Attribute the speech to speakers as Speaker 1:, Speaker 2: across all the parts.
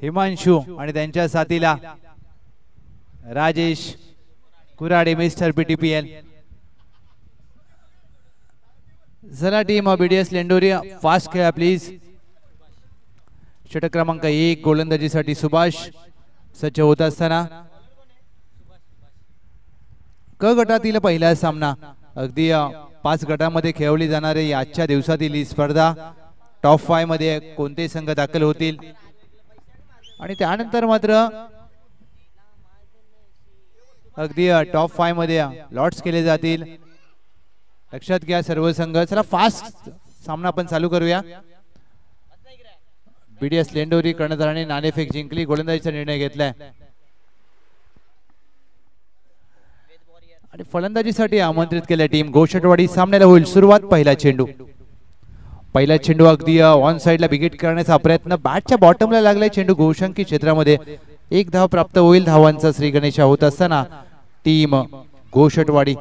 Speaker 1: हिमांशु आणि त्यांच्या साथीला राजेश कुराडे मिस्टर पीटीपीएल। चला टीम बीडीएस लेंडोरी फास्ट खेळा प्लीज। षटक क्रमांक 1 गोलंदाजीसाठी सुभाष सज्ज होत असताना क गटातील पहिला सामना अगदी 5 गटामध्ये खेळवली जाणारी आजच्या दिवसातील ही स्पर्धा टॉप 5 मध्ये कोणते संघ दाखल होतील आणि त्यानंतर मात्र अगदी टॉप 5 मध्ये लॉट्स केले जातील। लक्षात घ्या सर्व संघ। चला फास्ट सामना आपण चालू करूया। बीडीएस लेंडोरी कर्णधाराने नाणेफेक जिंकली, गोलंदाजीचा निर्णय घेतलाय आणि फलंदाजीसाठी आमंत्रित केल्या टीम गोषटवाडी। सामन्याला होईल सुरुवात। पहिला चेंडू अगदी ऑन साइडला विकेट करण्याचा प्रयत्न, बॅटच्या बॉटमला लागलाय चेंडू गोशंकी क्षेत्रामध्ये। एक धाव प्राप्त होईल। धावांचा श्री गणेशा होत असताना टीम गोषटवाडी।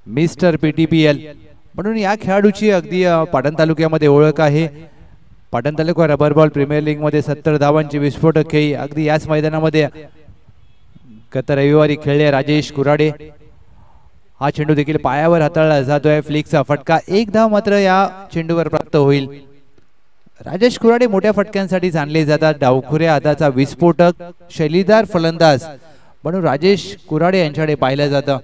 Speaker 1: मिस्टर पीटीपीएल म्हणून या खेळाडूची अगदी पाटण तालुक्यामध्ये ओळख आहे। पाटण तालुका रबर बॉल प्रीमियर लीग मध्ये 70 धावांची विस्फोटक खेळी अगदी याच मैदानामध्ये गत रविवारी खेळले राजेश कुराडे। हा चेंडू देखील पायावर हाताळला जातोय, फ्लिकचा फटका। एक धाव मात्र या चेंडूवर प्राप्त होईल। राजेश कुराडे मोठ्या फटक्यांसाठी जाणले जातात। डावखुऱ्या हाताचा विस्फोटक शैलीदार फलंदाज म्हणून राजेश कुराडे यांच्याकडे पाहिलं जातं।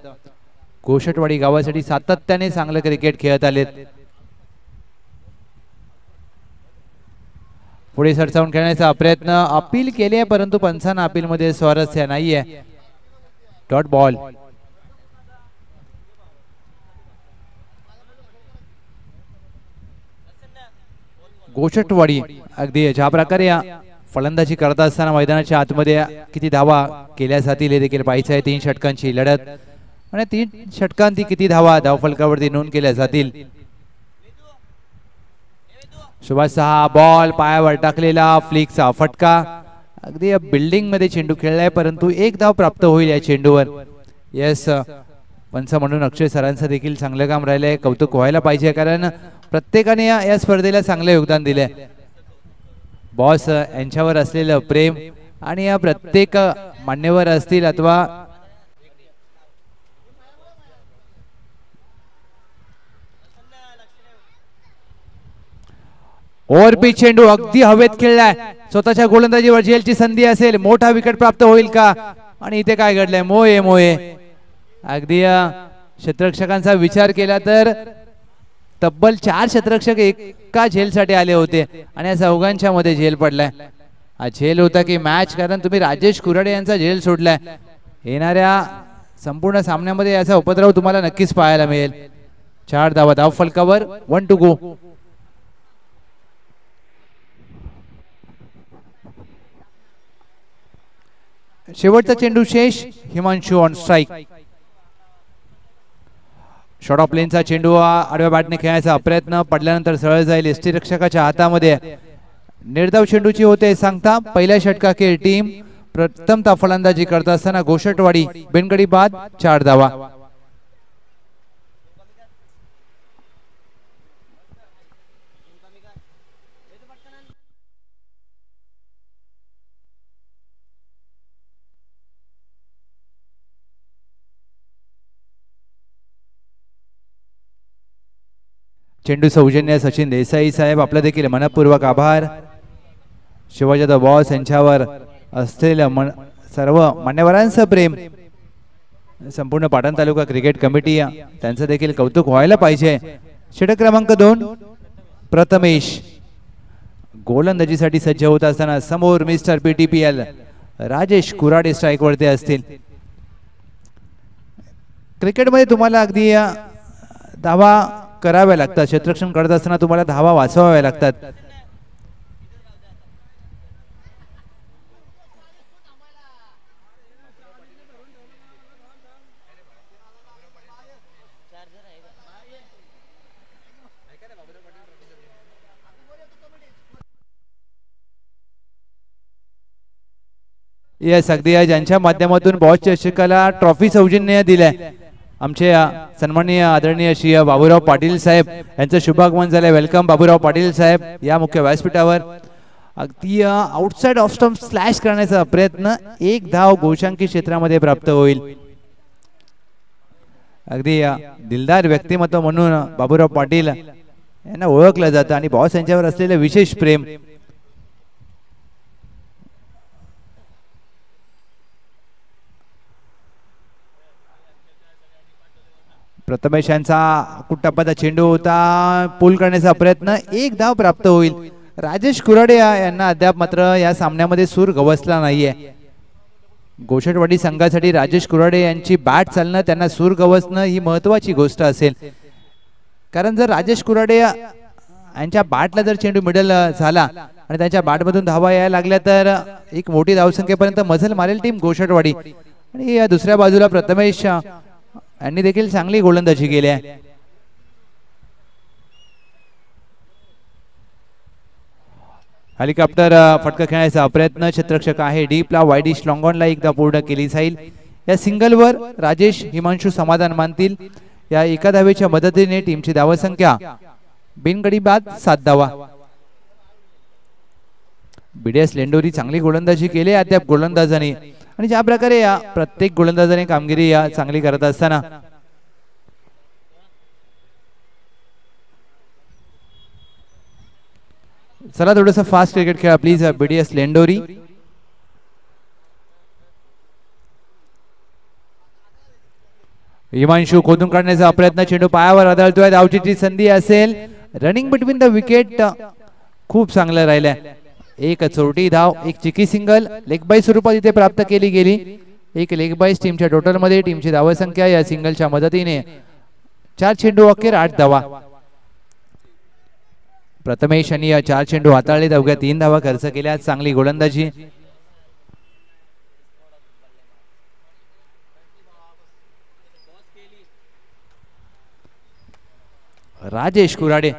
Speaker 1: गोषटवाडी गावासाठी सातत्याने चांगलं क्रिकेट खेळत आलेत। पुढे सरसावून खेळण्याचा प्रयत्न, अपील केले परंतु पंचांना अपील मध्ये स्वारस्य नाहीये। Dot ball. गोषटवाडी अगदी ज्या प्रकारे फलंदाजी करत असताना मैदानाच्या आतमध्ये किती धावा केल्या जातील हे देखील पाहायचं आहे। 3 षटकांची लढत आणि 3 षटकांती किती धावा धावफलकावरती नोंद केल्या जातील। सुभाष सहा बॉल पायावर टाकलेला, फ्लिकचा फटका। अगदी बिल्डिंग मध्ये चेंडू खेळलाय परंतु एक धाव प्राप्त होईल या चेंडूवर। यस पंच म्हणून अक्षय सरांचं देखील चांगलं काम राहिलंय, कौतुक व्हायला पाहिजे कारण प्रत्येकाने या स्पर्धेला चांगले योगदान दिले। बॉस यांच्यावर असलेलं प्रेम आणि या प्रत्येक मान्यवर असतील अथवा ओव्हरपिच चेंडू अगदी हवेत खेळलाय, स्वतःच्या गोलंदाजीवर झेलची संधी असेल, मोठा विकेट प्राप्त होईल का? आणि इथे काय घडलंय? मोये अगदी क्षेत्ररक्षकांचा विचार केला तर तब्बल 4 क्षेत्ररक्षक एका झेलसाठी आले होते आणि या चौघांच्या मध्ये झेल पडलाय। हा झेल होता की मॅच? कारण तुम्ही राजेश कुराडे यांचा झेल सोडलाय। येणाऱ्या संपूर्ण सामन्यामध्ये याचा उपद्रव तुम्हाला नक्कीच पाहायला मिळेल। 4 धावा धाव फलकावर, 1 टू गो। शेवटचा चेंडू शेष, Himanshu on strike. Short of लेनचा चेंडू आडव्या बॅटने खेळायचा प्रयत्न, पडल्यानंतर सरळ जाईल यष्टीरक्षकाच्या हातामध्ये। निर्धाव चेंडूची होते सांगता। पहिल्या षटकाखेर टीम प्रथमतः फलंदाजी करत असताना गोषटवाडी बिनगडी बाद 4 धावा। चेंडू सौजन्य सचिन देसाई साहेब, आपला देखील मनपूर्वक आभार। शिवाजी बॉस यांच्यावर असलेलं सर्व मान्यवरांचं प्रेम, संपूर्ण पाटण तालुका क्रिकेट कमिटी त्यांचं देखील कौतुक व्हायला पाहिजे। षटक क्रमांक 2 प्रथमेश गोलंदाजीसाठी सज्ज होत असताना समोर मिस्टर पीटीपीएल राजेश कुराडे स्ट्राइक वरती असतील। क्रिकेटमध्ये तुम्हाला अगदी धावा कराव्या लागतात, क्षेत्ररक्षण करत असताना तुम्हाला धावा वाचवाव्या लागतात। येस अगदी ज्यांच्या माध्यमातून बॉस चषकाला ट्रॉफी सौजन्य दिलाय आमचे सन्माननीय आदरणीय श्री बाबूराव पाटील साहेब यांचं शुभागमन झालंय. वेलकम बाबूराव पाटील साहेब या मुख्य व्यासपीठावर. अगदी आउटसाइड ऑफ स्टंप स्लॅश करण्याचा प्रयत्न, एक धाव गोशांकी क्षेत्रामध्ये प्राप्त होईल. अगदी दिलदार व्यक्तिमत्व म्हणून बाबूराव पाटील यांना ओळखलं जातं आणि बॉस यांच्यावर असलेलं विशेष प्रेम. प्रथमेश यांचा कुट्टापाचा चेंडू होता, पूल करण्याचा प्रयत्न, एक धाव प्राप्त होईल. राजेश कुराडे यांना अद्याप मात्र या सामन्यामध्ये सूर गवसला नाहीये. गोषटवाडी संघासाठी राजेश कुराडे यांची बॅट चालणं, त्यांना सूर गवसणं ही महत्वाची गोष्ट असेल. कारण जर राजेश कुराडे यांच्या बॅटला जर चेंडू मिडल झाला आणि त्यांच्या बॅटमधून धावा यायला लागल्या तर एक मोठी धावसंख्येपर्यंत मजल मारेल टीम गोषटवाडी. आणि या दुसऱ्या बाजूला प्रथमेश यांनी देखील चांगली गोलंदाजी केली आहे. हेलिकॉप्टर फटका खेळण्याचा प्रयत्न, क्षेत्ररक्षक आहे डीपला, वाईडिश लॉंगॉनला एकदा पूर्ण केली जाईल. या सिंगलवर राजेश हिमांशू समाधान मानतील. या एका धावेच्या मदतीने टीमची धावसंख्या बिनगडी बाद 7 धावा. बीडीएस लेंडोरी चांगली गोलंदाजी केली अद्याप गोलंदाजाने, आणि ज्या प्रकारे या प्रत्येक गोलंदाजाने कामगिरी या चांगली करत असताना चला थोडस फास्ट क्रिकेट खेळा प्लीज बीडीएस लेंडोरी. हिमांशू खोदून काढण्याचा प्रयत्न, चेंडू पायावर आदळतोय, धावचीची संधी असेल. रनिंग बिटवीन द विकेट खूप चांगलं राहिलंय. एक चोरटी धाव, एक चिकी सिंगल लेग बाय स्वरूपात इथे प्राप्त केली गेली. एक लेग बाईस टीमच्या टोटल मध्ये. टीमची धावसंख्या या सिंगलच्या मदतीने 4 चेंडू अखेर 8 धावा. प्रथमेश यांनी या 4 चेंडू हाताळले, अवघ्या 3 धावा खर्च केल्या. चांगली गोलंदाजी. राजेश कुराडे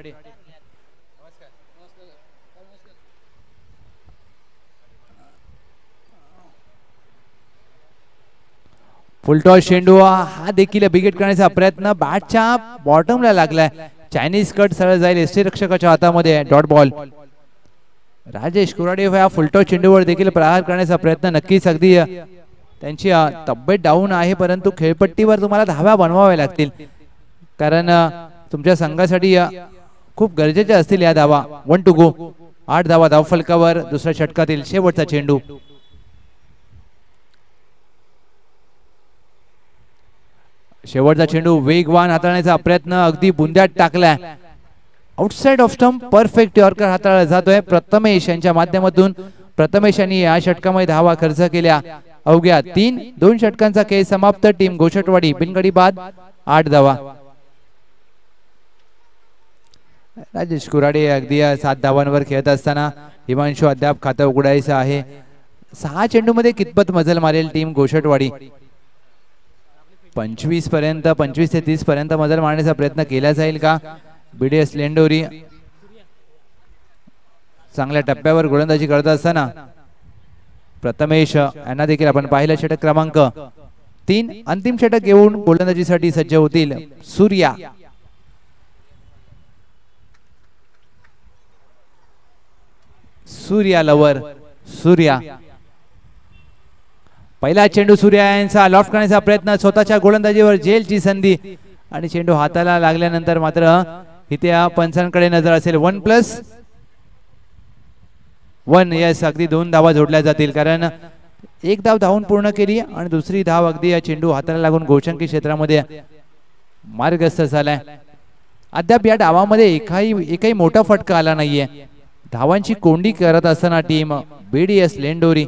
Speaker 1: फुलटॉस चेंडू हा देखील बिगेट करण्याचा प्रयत्न, बॅटच्या बॉटमला लागलाय. चायनीज कट सरळ जाईल यष्टीरक्षकाच्या हातामध्ये. Dot ball. राजेश कुराडे या फुलटॉस चेंडूवर देखील प्रहार करण्याचा प्रयत्न. नक्कीच अगदी त्यांची तब्येत डाऊन आहे, परंतु खेळपट्टीवर तुम्हाला धाव्या बनवाव्या लागतील, कारण तुमच्या संघासाठी खूप गरजेच्या असतील या धावा. 1 to go. 8 धावा धावफलकावर. दुसऱ्या षटकातील शेवटचा चेंडू. शेवटचा चेंडू वेगवान हाताळण्याचा प्रयत्न, अगदी बुंद्यात टाकलाय. Outside off stump perfect yorker हाताळला जातोय प्रथमेश यांच्या माध्यमातून. प्रथमेश यांनी या षटकामध्ये धावा खर्च केल्या. अवघ्या 2 षटकांचा खेळ समाप्त. टीम गोषटवाडी बिनगडी बाद 8 धावा. राजेश कुराडे अगदी 7 धावांवर खेळत असताना हिमांशू अद्याप खातं उघडायचं आहे. 6 चेंडू मध्ये कितपत मजल मारेल टीम गोषटवाडी. 25 ते 30 पर्यंत मजल मारण्याचा प्रयत्न केला जाईल का? बीडीएस लेंडोरी चांगल्या टप्प्यावर गोलंदाजी करत असताना प्रथमेश यांना देखील आपण पाहिलं. षटक क्रमांक 3 अंतिम षटक घेऊन गोलंदाजीसाठी सज्ज होतील सूर्या. सूर्या लवर. सूर्या पहिला चेंडू सूर्या यांचा लॉफ्ट करण्याचा प्रयत्न, स्वतःच्या गोलंदाजीवर झेलची संधी, आणि चेंडू हाताला लागल्यानंतर मात्र इथे पंचांकडे नजर असेल. 1+1. यस, अगदी 2 धावा जोडल्या जातील, कारण एक धाव धावून पूर्ण केली आणि दुसरी धाव अगदी या चेंडू हाताला लागून गोशांकी क्षेत्रामध्ये मार्गस्थ झालाय. अद्याप या डावामध्ये एकही मोठा फटका आला नाहीये. धावांची कोंडी करत असताना टीम बीडीएस लेंडोरी.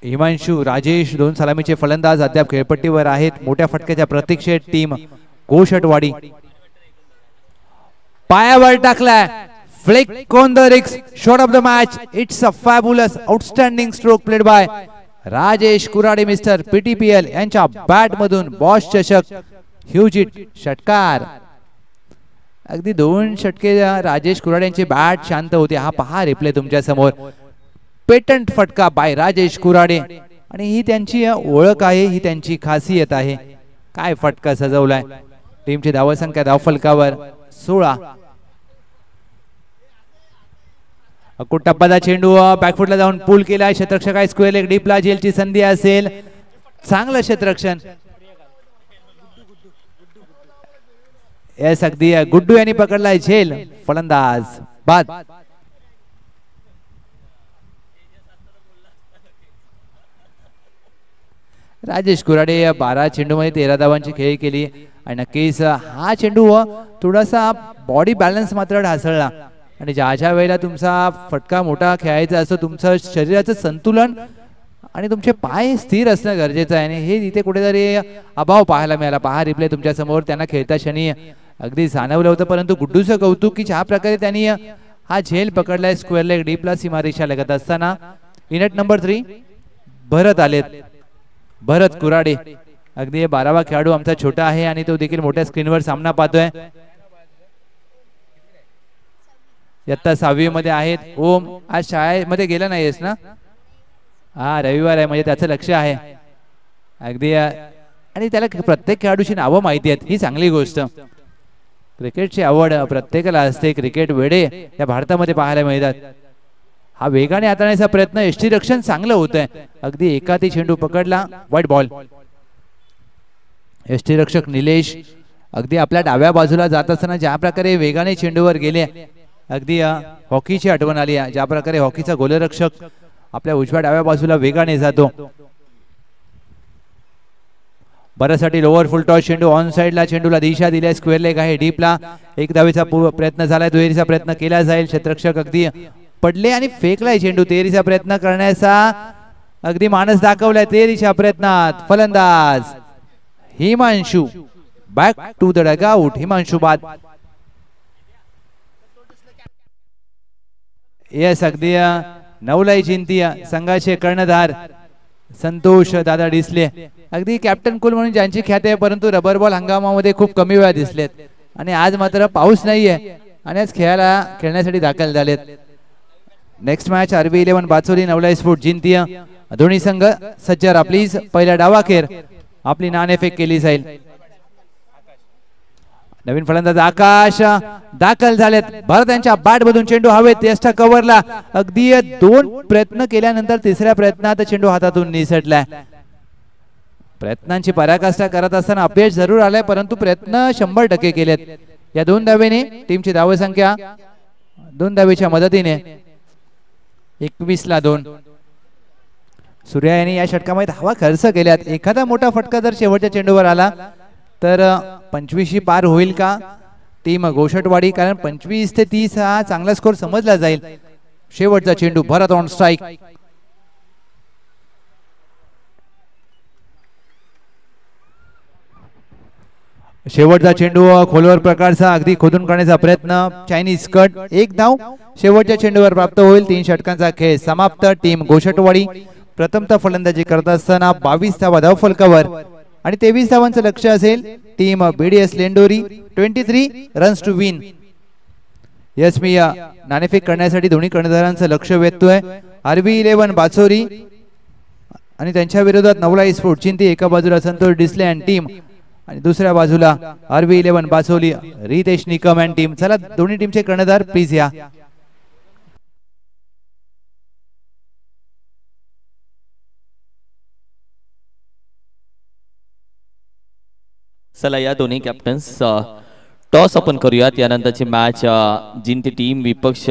Speaker 1: हिमांशू, राजेश 2 सलामीचे फलंदाज अद्याप खेळपट्टीवर आहेत. मोठ्या फटक्याच्या प्रतीक्षेत टीम गोषटवाडी. पायावर टाकलाय. Flick on the wrists. Shot of the match. It's a fabulous outstanding stroke played by Rajesh Kurade mister PTPL यांच्या बॅट मधून बॉस चषक ह्यूजिट षटकार. अगदी 2 षटके राजेश कुराडे यांची बॅट शांत होती. हा पहा रिप्ले तुमच्या समोर. पेटंट फटका बाय राजेश कुराडे. आणि ही त्यांची ओळख आहे, ही त्यांची खासियत आहे. काय फटका सजवलाय. टीमची धावसंख्या धावफलकावर 16. टप्पाचा चेंडू बॅकफुटला जाऊन पूल केला. क्षेत्ररक्षक आहे स्क्वेअर लेग डीपला जेलची संधी असेल. चांगलं क्षेत्ररक्षण. येस अगदी गुड्डू यांनी पकडलाय झेल. फलंदाज बाद. राजेश कुराडे 12 चेंडूमध्ये 13 धावांची खेळी केली आणि नक्कीच हा चेंडू थोडासा बॉडी बॅलन्स मात्र ढासळला आणि ज्या वेळेला तुमचा फटका मोठा खेळायचा असतो तुमचं शरीराचं संतुलन आणि तुमचे पाय स्थिर असणं गरजेचं आहे आणि हे इथे कुठेतरी अभाव पाहायला मिळाला. पहा रिप्ले तुमच्या समोर. त्यांना खेळता क्षणी अगदी जाणवलं होतं परंतु गुड्डूचं कौतुक की ज्या प्रकारे त्यांनी हा झेल पकडलाय स्क्वेअर लेग डीपला सीमारेषा लगत असताना. इनट नंबर 3 भरत आलेत. भरत कुराडे अगदी 12वा खेळाडू आमचा छोटा आहे आणि तो देखील मोठ्या स्क्रीनवर सामना पाहतोय. इयत्ता 6वी मध्ये आहेत. ओम आज शाळेमध्ये गेला नाहीयेस ना? हा रविवार आहे म्हणजे त्याचं लक्ष आहे अगदी आणि त्याला प्रत्येक खेळाडूची नावं माहिती आहेत ही चांगली गोष्ट. क्रिकेटची आवड प्रत्येकाला असते. क्रिकेट वेडे या भारतामध्ये पाहायला मिळतात. हा वेगाने हाताळण्याचा प्रयत्न यष्टीरक्षण चांगलं होत आहे. अगदी एकाती चेंडू पकडला. White ball. यष्टीरक्षक निलेश अगदी आपल्या डाव्या बाजूला जात असताना ज्या प्रकारे वेगाने चेंडूवर गेले अगदी हॉकीची आठवण आली. ज्या प्रकारे हॉकीचा गोलरक्षक आपल्या उजव्या डाव्या बाजूला वेगाने जातो. बऱ्यासाठी लोअर फुल टॉस चेंडू ऑन साइडला चेंडूला दिशा दिली. स्क्वेअर लेग आहे डीपला. एक धावेचा प्रयत्न झालाय. दुहेरीचा प्रयत्न केला जाईल. क्षेत्ररक्षक अगदी पडले आणि फेकलाय चेंडू. तेरीचा प्रयत्न करण्याचा अगदी मानस दाखवलाय. तेरीच्या प्रयत्नात फलंदाज Himanshu back to the dugout. Himanshu बाद. येस अगदी नवलाई चिंती संघाचे कर्णधार संतोष दादा डिसले अगदी कॅप्टन कुल म्हणून ज्यांची ख्याती आहे परंतु रबर बॉल हंगामामध्ये खूप कमी वेळा दिसलेत आणि आज मात्र पाऊस नाहीये आणि आज खेळण्यासाठी दाखल झालेत. Next match RB11 Bacholi Navlai sport जिंतीय. दोन्ही संघ सज्ज राहा प्लीज. पहिल्या डावाखेर आपली नाणेफेक केली जाईल. नवीन फलंदाज आकाश दाखल झालेत. भारत यांच्या बॅट मधून चेंडू हवेत. यष्टा कव्हरला अगदी 2 प्रयत्न केल्यानंतर तिसऱ्या प्रयत्नात चेंडू हातातून निसटलाय. प्रयत्नांची पराकाष्ठा करत असताना अपयश जरूर आलाय परंतु प्रयत्न 100% केलेत. या 2 धावेने टीमची धावसंख्या 2 धावेच्या मदतीने 21-2. सूर्या यांनी या षटकामध्ये धावा खर्च केल्यात. एखादा मोठा फटका जर शेवटच्या चेंडूवर आला तर 25 पार होईल का टीम गोषटवाडी. कारण 25 ते 30 हा चांगला स्कोर समजला जाईल. शेवटचा चेंडू भरत ऑन स्ट्राइक. शेवटचा चेंडू खोलवर प्रकारचा अगदी खोदून काढण्याचा प्रयत्न. Chinese cut. 1 धाव शेवटच्या चेंडूवर प्राप्त होईल. 3 षटकांचा खेळ समाप्त. टीम गोषटवाडी प्रथमतः फलंदाजी करत असताना 22 धावा धाव फलकावर आणि 23 धावांचं लक्ष असेल team BDS Lendori. 23 runs to win. Yes मी नाणेफेक करण्यासाठी दोन्ही कर्णधारांचं लक्ष वेधतोय. RB11 बाचोरी आणि त्यांच्या विरोधात नवलाई स्पोर्ट चिंती. एका बाजूला संतोष डिसले अँड टीम आणि दुसऱ्या बाजूला RB11 Bacholi Ritesh Nikam and team. चला दोन्ही टीमचे कर्णधार प्लीज या.
Speaker 2: चला या दोन्ही कॅप्टन्स टॉस आपण करूयात. यानंतरची मॅच जिंती टीम विपक्ष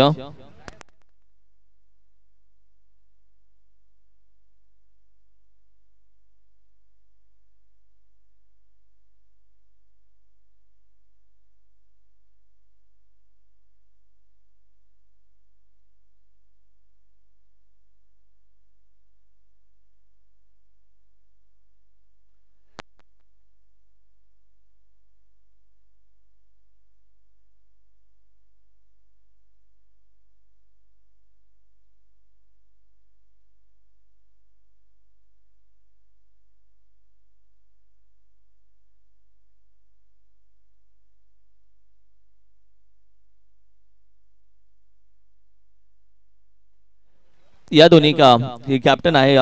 Speaker 2: या दोन्ही का कॅप्टन आहे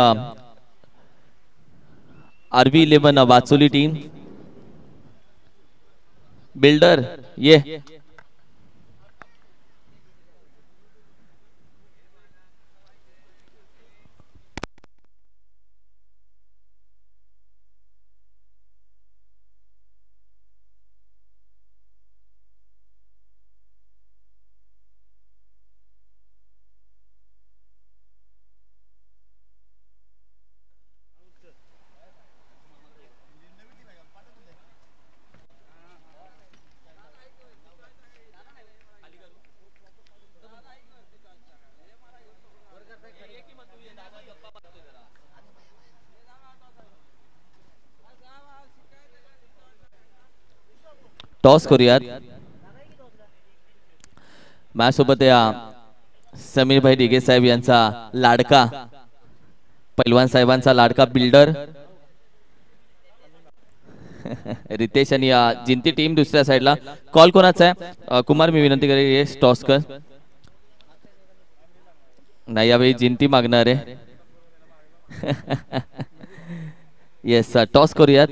Speaker 2: RV11 वाचोली टीम. बिल्डर ये. टॉस करूयात. माझ्यासोबत या समीरभाई डिगे साहेब यांचा लाडका पैलवान साहेबांचा लाडका बिल्डर रितेश आणि जिंती टीम दुसऱ्या साईडला. कॉल कोणाचा आहे कुमार? मी विनंती करेन येस टॉस कर. नाही यावेळी जिंती मागणार आहे. येस टॉस करूयात.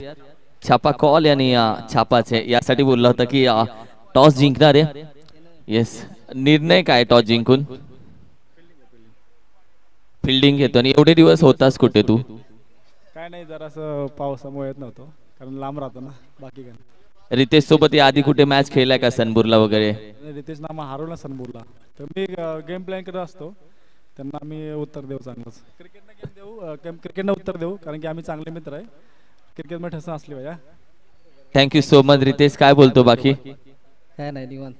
Speaker 2: छापा कॉल आणि छापाचे यासाठी बोलला होता की टॉस जिंकणार आहे. येस निर्णय काय टॉस जिंकून? फिल्डिंग घेतो. आणि एवढे दिवस होतास कुठे तू?
Speaker 3: काय नाही जरासं पावसामुळे येत नव्हतो कारण लांब राहतो ना. बाकी काय.
Speaker 2: रितेश सोबत या आधी कुठे मॅच खेळलाय का सनबुरला वगैरे?
Speaker 3: रितेश नामा हरवला सनबुरला. तर मी गेम प्लॅन करत असतो त्यांना मी उत्तर देऊ चांगलंच. क्रिकेटनं गेम देऊ क्रिकेटनं उत्तर देऊ कारण की आम्ही चांगले मित्र आहे. क्रिकेटमध्ये ठसा असली पाहिजे.
Speaker 2: Thank you so much Ritesh. काय बोलतो बाकी?
Speaker 4: काय नाही निवांत.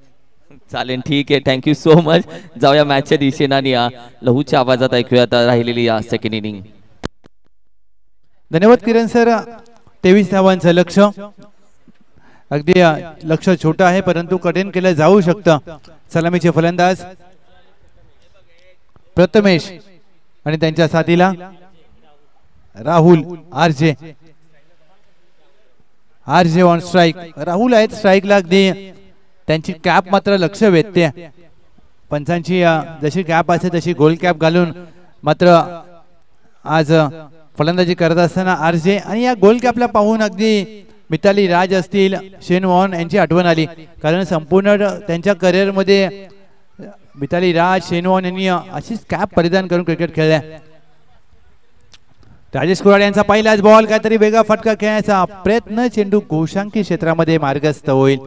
Speaker 2: चालेल ठीक आहे. Thank you so much. जाऊया मॅचच्या दिशेने आणि लहूच्या आवाजात ऐकूया आता राहिलेली सेकंड इनिंग.
Speaker 1: धन्यवाद किरण सर. 23 धावांचं लक्ष. अगदी लक्ष छोटं आहे परंतु कठीण केलं जाऊ शकतं. सलामीचे फलंदाज प्रथमेश आणि त्यांच्या साथीला Rahul RJ on strike. Rahul आहेत स्ट्राइकला. अगदी त्यांची कॅप मात्र लक्ष वेधते. पंचांची जशी कॅप असते तशी गोल कॅप घालून मात्र आज फलंदाजी करत असताना आरजे. आणि या गोल कॅपला पाहून अगदी मिताली राज असतील शेन वॉर्न यांची आठवण आली. कारण संपूर्ण त्यांच्या करिअर मध्ये मिताली राज शेन वॉर्न यांनी अशीच कॅप परिधान करून क्रिकेट खेळल्या. राजेश कुराडे यांचा पहिलाच बॉल. काहीतरी वेगळा फटका खेळण्याचा प्रयत्न. चेंडू गोशांकी क्षेत्रामध्ये मार्गस्थ होईल.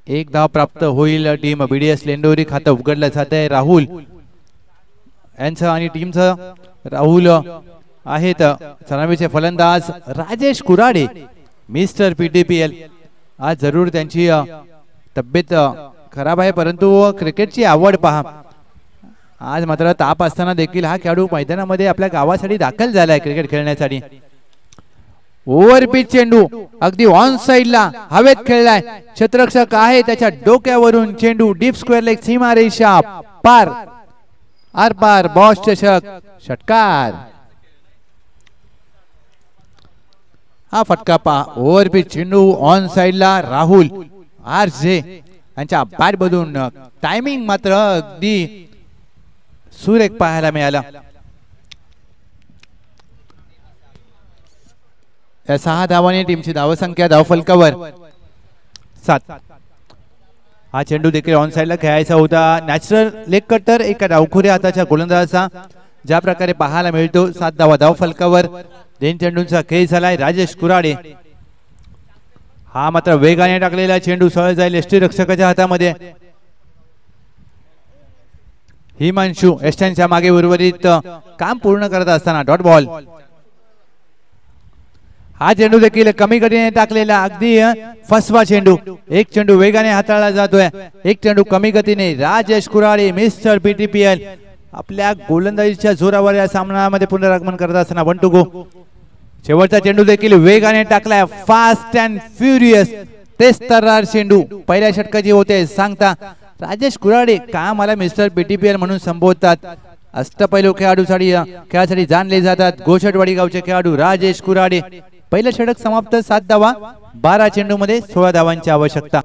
Speaker 1: एक धाव प्राप्त होईल. टीम BDS लेंडोरी खातं उघडलं जात आहे. राहुल यांचं आणि टीमचं. राहुल आहेत सलामीचे फलंदाज राजेश कुराडे मिस्टर PTPL. आज जरूर त्यांची तब्येत खराब आहे परंतु क्रिकेटची आवड पहा. आज मात्र ताप असताना देखील हा खेळाडू मैदानामध्ये आपल्या गावासाठी दाखल झालाय क्रिकेट खेळण्यासाठी. ओव्हरपिच चेंडू अगदी ऑन साइडला हवेत खेळलाय. क्षेत्ररक्षक आहे त्याच्या डोक्यावरून चेंडू डीप स्क्वेअर लेग सीमारेषा पार आर पार. बॉस चषक षटकार. हा फटका पहा. ओव्हरपिच चेंडू ऑन साइडला. राहुल आरजे यांच्या बॅट मधून टायमिंग मात्र अगदी सुरेख पाहायला मिळाला. 6 धावांनी टीमची धावसंख्या धावफलकावर 7. हा चेंडू देखील ऑन साइडला खेळायचा होता. नॅचरल लेग कटर एका डावखुऱ्या हाताच्या गोलंदाजाचा ज्या प्रकारे पाहायला मिळतो. 7 धावा धावफलकावर. 3 चेंडूंचा खेळ झालाय. राजेश कुराडे हा मात्र वेगाने टाकलेला चेंडू सहज जाईल यष्टीरक्षकाच्या हातामध्ये. हिमांशू एस्टनच्या मागे उर्वरित काम पूर्ण करत असताना डॉट बॉल. हा चेंडू देखील कमी गतीने टाकलेला अगदी फसवा चेंडू. एक चेंडू वेगाने हाताळला जातोय. एक चेंडू कमी गतीने. राजेश कुराडे मिस्टर PTPL आपल्या गोलंदाजीच्या जोरावर या सामन्यामध्ये पुनरागमन करत असताना 1 to go. शेवटचा चेंडू देखील वेगाने टाकलाय. फास्ट अँड फ्युरियस तेच तर्रार चेंडू पहिल्या षटकाची होते सांगता. राजेश कुराडे का मला मिस्टर PTPL म्हणून संबोधतात. अष्टपैलू खेळासाठी जाणले जातात. गोशटवाडी गावचे खेळाडू राजेश कुराडे. पहिलं षटक समाप्त. 7 धावा 12 चेंडू मध्ये 16 धावांची आवश्यकता.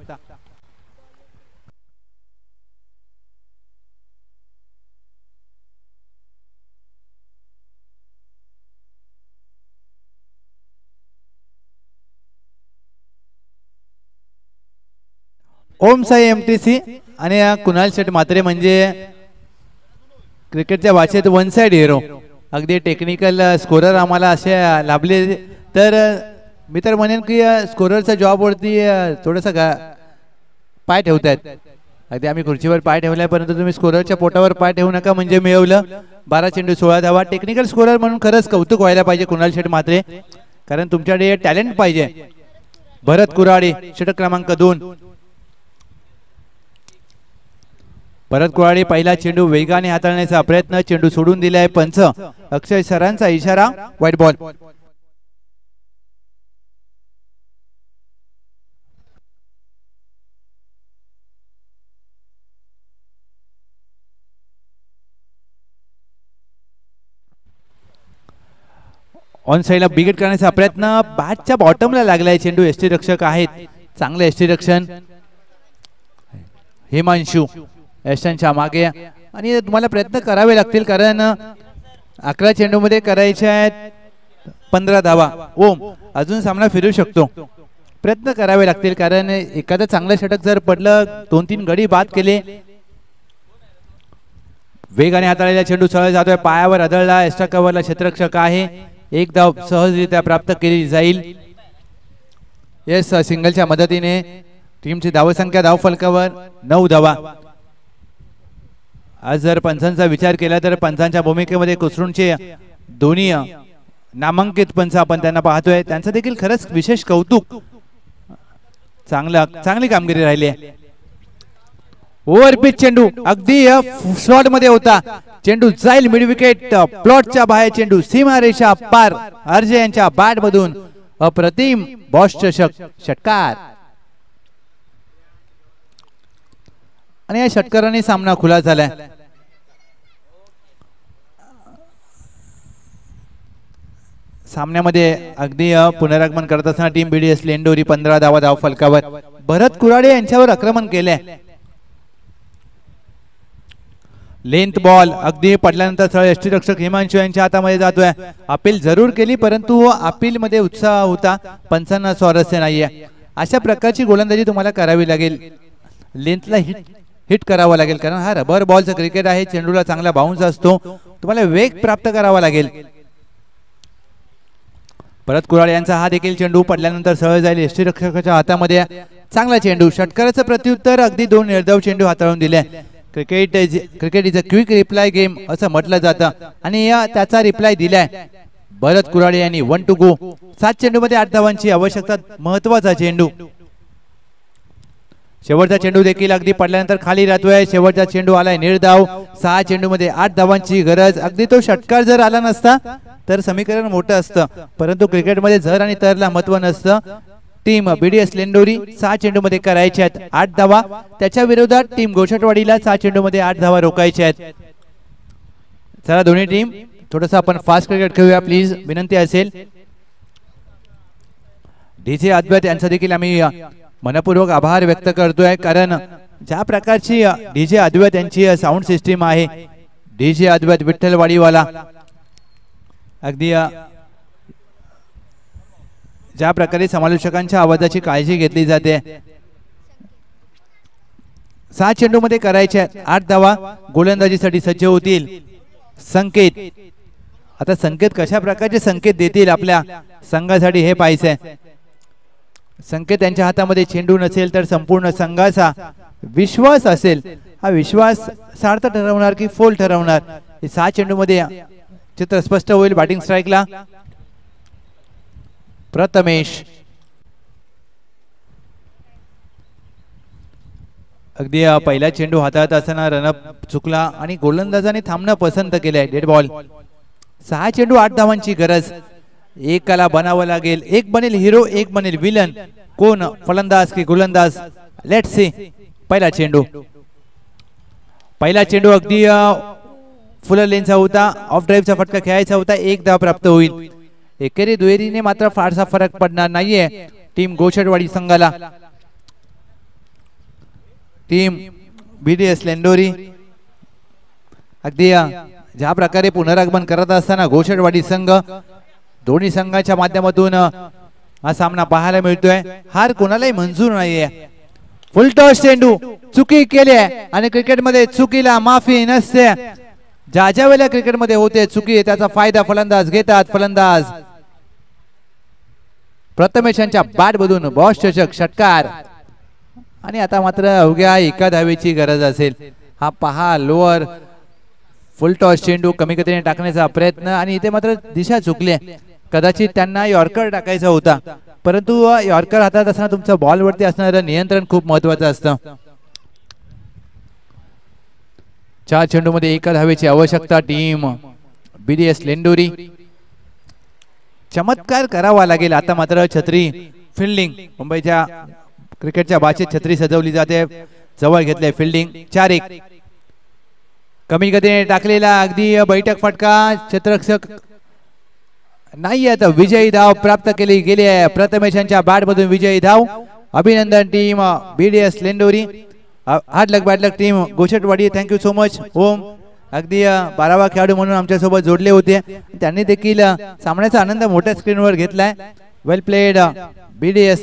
Speaker 1: ओम साई MTC आणि कुणाल शेट म्हात्रे म्हणजे क्रिकेटच्या भाषेत वन साइड हिरो. अगदी टेक्निकल स्कोरर आम्हाला असे लाभले. तर मी तर म्हणेन की स्कोररच्या जॉबवरती थोडंसं पाय ठेवतायत. अगदी आम्ही खुर्चीवर पाय ठेवलाय परंतु तुम्ही स्कोररच्या पोटावर पाय ठेवू नका. म्हणजे मिळवलं 12 चेंडू 16 धावा. टेक्निकल स्कोरर म्हणून खरंच कौतुक व्हायला पाहिजे कुणाल शेट म्हात्रे, कारण तुमच्याकडे टॅलेंट पाहिजे. भरत कुराडे षटक क्रमांक 2. भरत कुराडे पहिला चेंडू वेगाने हाताळण्याचा प्रयत्न, चेंडू सोडून दिलाय. पंच अक्षय सरांचा इशारा, व्हाईट बॉल. ऑन साइडला बिगेट करण्याचा प्रयत्न, बॅटच्या बॉटमला लागलाय चेंडू. एसटी रक्षक आहेत, चांगलं एसटी रक्षण. हिमांशू यशांच्या मागे आणि तुम्हाला प्रयत्न करावे लागतील कारण 11 चेंडू मध्ये करायचे आहेत 15 धावा. ओम अजून सामना फिरू शकतो. प्रयत्न करावे लागतील कारण एखादं चांगलं षटक जर पडलं 2-3 गडी बाद केले. वेगाने हाताळलेला चेंडू सरळ जातोय, पायावर आदळला. एक्स्ट्रा कव्हरला क्षेत्ररक्षक आहे. एक धाव सहजरित्या प्राप्त केली जाईल. येस, सिंगलच्या मदतीने टीमची धावसंख्या धाव फलकावर 9 धावा. आज जर पंचांचा विचार केला तर पंचांच्या भूमिकेमध्ये कुसरूनचे दोन्ही नामांकित पंच आपण त्यांना पाहतोय. त्यांचं देखील खरंच विशेष कौतुक. चांगली कामगिरी राहिली आहे. ओव्हरपिच चेंडू अगदी शॉट मध्ये होता. चेंडू जाईल मिड विकेट, प्लॉटच्या बाहेर चेंडू सीमारेषा पार. अर्जे यांच्या बॅट मधून अप्रतिम बॉस चषक षटकार आणि या षटकाराने सामना खुला झालाय. सामन्यामध्ये अगदी पुनरागमन करत असताना टीम BDS लेंडोरी 15 धावा धाव फलकावर. भरत कुराडे यांच्यावर आक्रमण केलंय. लेंथ बॉल अगदी पडल्यानंतर सरळ एसटी रक्षक हिमांशू यांच्या हातामध्ये जातोय. अपील जरूर केली परंतु अपील मध्ये उत्साह होता, पंचांना स्वारस्य नाहीये. अशा प्रकारची गोलंदाजी तुम्हाला करावी लागेल. लेंथला हिट करावा लागेल कारण हा रबर बॉलचा क्रिकेट आहे. चेंडूला चांगला बाउन्स असतो, तुम्हाला वेग प्राप्त करावा लागेल. परत कुराड यांचा हा देखील चेंडू पडल्यानंतर सरळ जाईल एसटी रक्षकाच्या हातामध्ये. चांगला चेंडू, षटकाराचं प्रत्युत्तर. अगदी 2 निर्धाव चेंडू हाताळून दिले. Cricket is a quick reply game असं म्हटलं जातं आणि त्याचा रिप्लाय दिलाय भरत कुराडे यांनी. 1 टू गो. 7 चेंडू मध्ये 8 धावांची आवश्यकता. महत्वाचा चेंडू. शेवटचा चेंडू देखील अगदी पडल्यानंतर खाली राहतोय. शेवटचा चेंडू आलाय निर्धाव. 6 चेंडू मध्ये 8 धावांची गरज. अगदी तो षटकार जर आला नसता तर समीकरण मोठं असतं परंतु क्रिकेटमध्ये झर आणि तरला महत्व नसतं. टीम BDS लेंडोरी 6 चेंडू मध्ये करायचे आहेत 8 धावा. त्याच्या विरोधात टीम गोषटवाडीला 6 चेंडू मध्ये 8 धावा रोखायचे आहेत. चला दोन्ही टीम थोडस आपण फास्ट क्रिकेट खेळूया प्लीज, विनंती असेल. DJ अद्वैत यांचा देखील आम्ही मनपूर्वक आभार व्यक्त करतोय कारण ज्या प्रकारची DJ अद्वैत यांची साऊंड सिस्टीम आहे. DJ अद्वैत विठ्ठलवाडीवाला अगदी ज्या प्रकारे समालोचकांच्या आवाजाची काळजी घेतली जाते. 6 चेंडू मध्ये करायचे 8 धावा. गोलंदाजीसाठी सज्ज होतील संकेत. आता संकेत कशा प्रकारचे संकेत देतील आपल्या संघासाठी हे पाहायचंय. संकेत यांच्या हातामध्ये चेंडू नसेल तर संपूर्ण संघाचा विश्वास असेल. हा विश्वास सार्थ ठरवणार की फोल ठरवणार. 6 चेंडू मध्ये चित्र स्पष्ट होईल. बॅटिंग स्ट्राईकला प्रथमेश. अगदी पहिला चेंडू हातात असताना रनअप चुकला आणि गोलंदाजाने थांबणं पसंत केलंय. Dead ball. 6 चेंडू 8 धावांची गरज. एकाला बनावं लागेल. एक बनेल हिरो, एक बनेल विलन. कोण, फलंदाज की गोलंदाज? Let's see. पहिला चेंडू अगदी फुल लेनचा होता. ऑफ ड्राईव्हचा फटका खेळायचा होता. 1 धाव प्राप्त होईल. एकेरी दुहेरीने मात्र फारसा फरक पडणार नाहीये टीम गोषटवाडी संघाला. टीम BDS लेंडोरी अगदी ज्या प्रकारे पुनरागमन करत असताना गोषटवाडी संघ दोन्ही संघाच्या माध्यमातून हा सामना पाहायला मिळतोय. हार कोणालाही मंजूर नाहीये. फुल टॉस चेंडू चुकी केली आणि क्रिकेटमध्ये चुकीला माफी नसते. ज्या ज्या वेळेला क्रिकेटमध्ये होते चुकी त्याचा फायदा फलंदाज घेतात. फलंदाज प्रथमेश यांच्या बॅट मधून बॉस चषक षटकार आणि आता मात्र अवघ्या एका धावेची गरज असेल. हा पहा लोअर फुल टॉस चेंडू कमी गतीने टाकण्याचा प्रयत्न आणि इथे मात्र दिशा चुकली. कदाचित त्यांना यॉर्कर टाकायचा होता परंतु यॉर्कर हातात असताना तुमचं बॉलवरती असणारं नियंत्रण खूप महत्वाचं असतं. 4 चेंडूमध्ये एका धावेची आवश्यकता टीम BDS लेंडोरी. चमत्कार करावा लागेल. आता मात्र छत्री फिल्डिंग मुंबईच्या क्रिकेटच्या भाषेत छत्री सजवली जाते. जवळ घेतले फिल्डिंग 4-1 कमी गतीने टाकलेला अगदी बैठक फटका क्षेत्ररक्षक नाही. आता विजयी धाव प्राप्त केली गेली आहे. प्रथमेश यांच्या बॅट मधून विजयी धाव. अभिनंदन team BDS Lendori. Hard luck bad luck team Goshatwadi. Thank you so much. Om अगदी 12वा खेळाडू म्हणून आमच्या सोबत जोडले होते. त्यांनी देखील सामन्याचा आनंद मोठ्या स्क्रीनवर घेतलाय. वेल प्लेड BDS